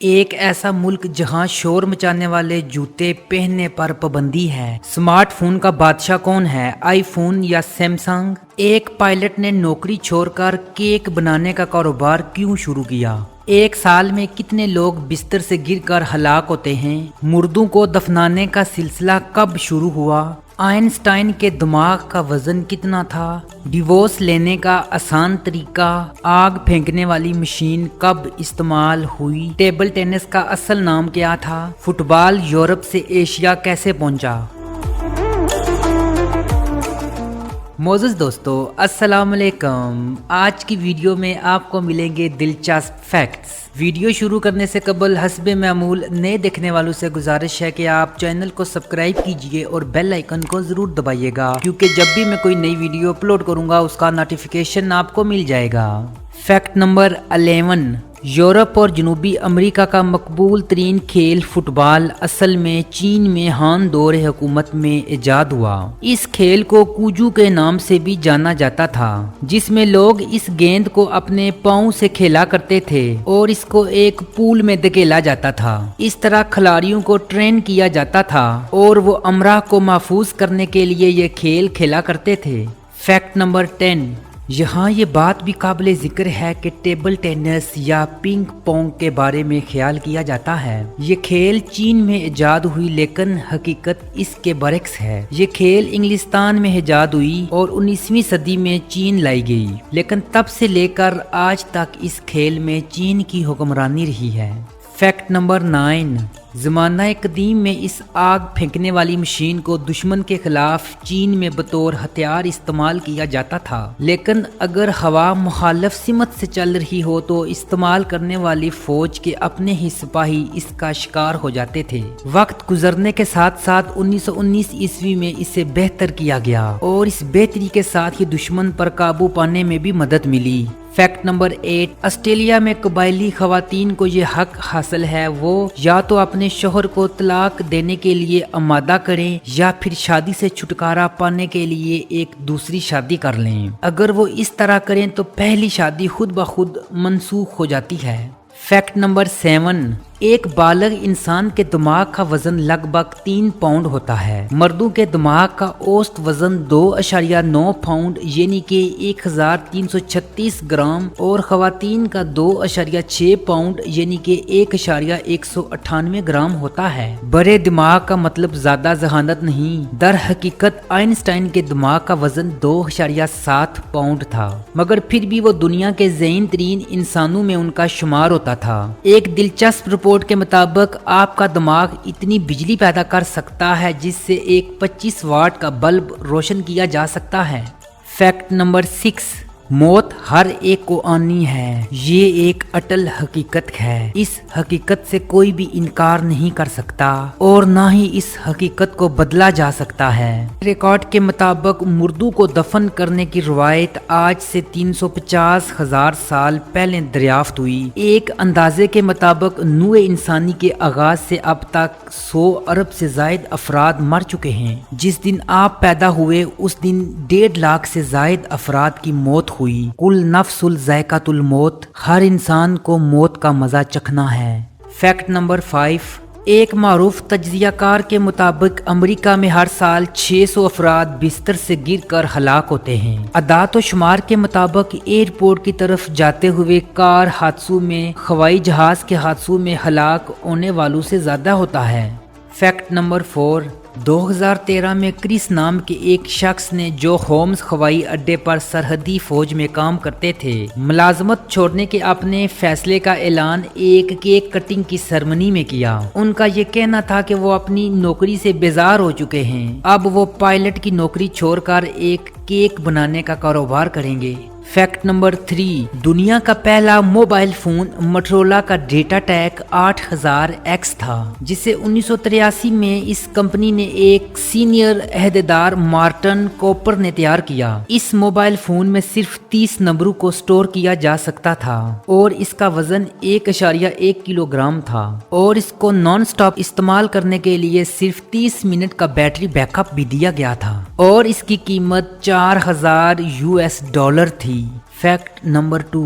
ایک ایسا ملک جہاں شور مچانے والے جوتے پہننے پر پابندی ہے۔ سمارٹ فون کا بادشاہ کون ہے، آئی فون یا سیمسنگ؟ ایک پائلٹ نے نوکری چھوڑ کر کیک بنانے کا کاروبار کیوں شروع کیا؟ ایک سال میں کتنے لوگ بستر سے گر کر ہلاک ہوتے ہیں؟ مردوں کو دفنانے کا سلسلہ کب شروع ہوا؟ آئنسٹائن کے دماغ کا وزن کتنا تھا؟ ڈیوورس لینے کا آسان طریقہ؟ آگ پھینکنے والی مشین کب استعمال ہوئی؟ ٹیبل ٹینس کا اصل نام کیا تھا؟ فٹ بال یورپ سے ایشیا کیسے پہنچا؟ معزز دوستو، السلام علیکم۔ آج کی ویڈیو میں آپ کو ملیں گے دلچسپ فیکٹس۔ ویڈیو شروع کرنے سے قبل حسب معمول نئے دیکھنے والوں سے گزارش ہے کہ آپ چینل کو سبسکرائب کیجئے اور بیل آئیکن کو ضرور دبائیے گا، کیونکہ جب بھی میں کوئی نئی ویڈیو اپلوڈ کروں گا اس کا نوٹیفیکیشن آپ کو مل جائے گا۔ فیکٹ نمبر 11، یورپ اور جنوبی امریکہ کا مقبول ترین کھیل فٹ بال اصل میں چین میں ہان دور حکومت میں ایجاد ہوا۔ اس کھیل کو کوجو کے نام سے بھی جانا جاتا تھا، جس میں لوگ اس گیند کو اپنے پاؤں سے کھیلا کرتے تھے اور اس کو ایک پول میں دھکیلا جاتا تھا۔ اس طرح کھلاڑیوں کو ٹرین کیا جاتا تھا اور وہ امراء کو محفوظ کرنے کے لیے یہ کھیل کھیلا کرتے تھے۔ فیکٹ نمبر 10، یہاں یہ بات بھی قابل ذکر ہے کہ ٹیبل ٹینس یا پنگ پونگ کے بارے میں خیال کیا جاتا ہے۔ یہ کھیل چین میں ایجاد ہوئی، لیکن حقیقت اس کے برعکس ہے۔ یہ کھیل انگلستان میں ایجاد ہوئی اور 19ویں صدی میں چین لائی گئی، لیکن تب سے لے کر آج تک اس کھیل میں چین کی حکمرانی رہی ہے۔ فیکٹ نمبر 9، زمانہ قدیم میں اس آگ پھینکنے والی مشین کو دشمن کے خلاف چین میں بطور ہتھیار استعمال کیا جاتا تھا، لیکن اگر ہوا مخالف سمت سے چل رہی ہو تو استعمال کرنے والی فوج کے اپنے ہی سپاہی اس کا شکار ہو جاتے تھے۔ وقت گزرنے کے ساتھ ساتھ 1919 عیسوی میں اسے بہتر کیا گیا اور اس بہتری کے ساتھ ہی دشمن پر قابو پانے میں بھی مدد ملی۔ فیکٹ نمبر 8، آسٹریلیا میں قبائلی خواتین کو یہ حق حاصل ہے وہ یا تو اپنے شوہر کو طلاق دینے کے لیے آمادہ کریں یا پھر شادی سے چھٹکارا پانے کے لیے ایک دوسری شادی کر لیں۔ اگر وہ اس طرح کریں تو پہلی شادی خود بخود منسوخ ہو جاتی ہے۔ فیکٹ نمبر 7، ایک بالغ انسان کے دماغ کا وزن لگ بھگ 3 پاؤنڈ ہوتا ہے۔ مردوں کے دماغ کا اوسط وزن 2.9 پاؤنڈ یعنی کہ 1336 گرام اور خواتین کا 2.6 پاؤنڈ یعنی کہ 1.198 گرام ہوتا ہے۔ بڑے دماغ کا مطلب زیادہ ذہانت نہیں، در حقیقت آئنسٹائن کے دماغ کا وزن 2.7 پاؤنڈ تھا، مگر پھر بھی وہ دنیا کے ذہین ترین انسانوں میں ان کا شمار ہوتا تھا۔ ایک دلچسپ رپورٹ کے مطابق آپ کا دماغ اتنی بجلی پیدا کر سکتا ہے جس سے ایک 25 واٹ کا بلب روشن کیا جا سکتا ہے۔ فیکٹ نمبر 6، موت ہر ایک کو آنی ہے، یہ ایک اٹل حقیقت ہے۔ اس حقیقت سے کوئی بھی انکار نہیں کر سکتا اور نہ ہی اس حقیقت کو بدلا جا سکتا ہے۔ ریکارڈ کے مطابق مردوں کو دفن کرنے کی روایت آج سے 350,000 سال پہلے دریافت ہوئی۔ ایک اندازے کے مطابق نوع انسانی کے آغاز سے اب تک 100 ارب سے زائد افراد مر چکے ہیں۔ جس دن آپ پیدا ہوئے اس دن 1.5 لاکھ سے زائد افراد کی موت ہوئی۔ کل نفس ذائقۃ الموت، ہر انسان کو موت کا مزہ چکھنا ہے۔ فیکٹ نمبر 5، ایک معروف تجزیہ کار کے مطابق امریکہ میں ہر سال 600 افراد بستر سے گر کر ہلاک ہوتے ہیں۔ اعداد و شمار کے مطابق ایئرپورٹ کی طرف جاتے ہوئے کار حادثوں میں ہوائی جہاز کے حادثوں میں ہلاک ہونے والوں سے زیادہ ہوتا ہے۔ فیکٹ نمبر 4، 2013 میں کرس نام کے ایک شخص نے جو ہومز ہوائی اڈے پر سرحدی فوج میں کام کرتے تھے، ملازمت چھوڑنے کے اپنے فیصلے کا اعلان ایک کیک کٹنگ کی سرمنی میں کیا۔ ان کا یہ کہنا تھا کہ وہ اپنی نوکری سے بیزار ہو چکے ہیں، اب وہ پائلٹ کی نوکری چھوڑ کر ایک کیک بنانے کا کاروبار کریں گے۔ فیکٹ نمبر 3، دنیا کا پہلا موبائل فون موٹرولا کا ڈیٹا ٹیک 8000X تھا، جسے 1983 میں اس کمپنی نے ایک سینئر عہدیدار مارٹن کوپر نے تیار کیا۔ اس موبائل فون میں صرف 30 نمبروں کو سٹور کیا جا سکتا تھا اور اس کا وزن 1.1 کلو گرام تھا اور اس کو نان سٹاپ استعمال کرنے کے لیے صرف 30 منٹ کا بیٹری بیک اپ بھی دیا گیا تھا اور اس کی قیمت $4000 تھی۔ Fact number 2،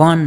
1,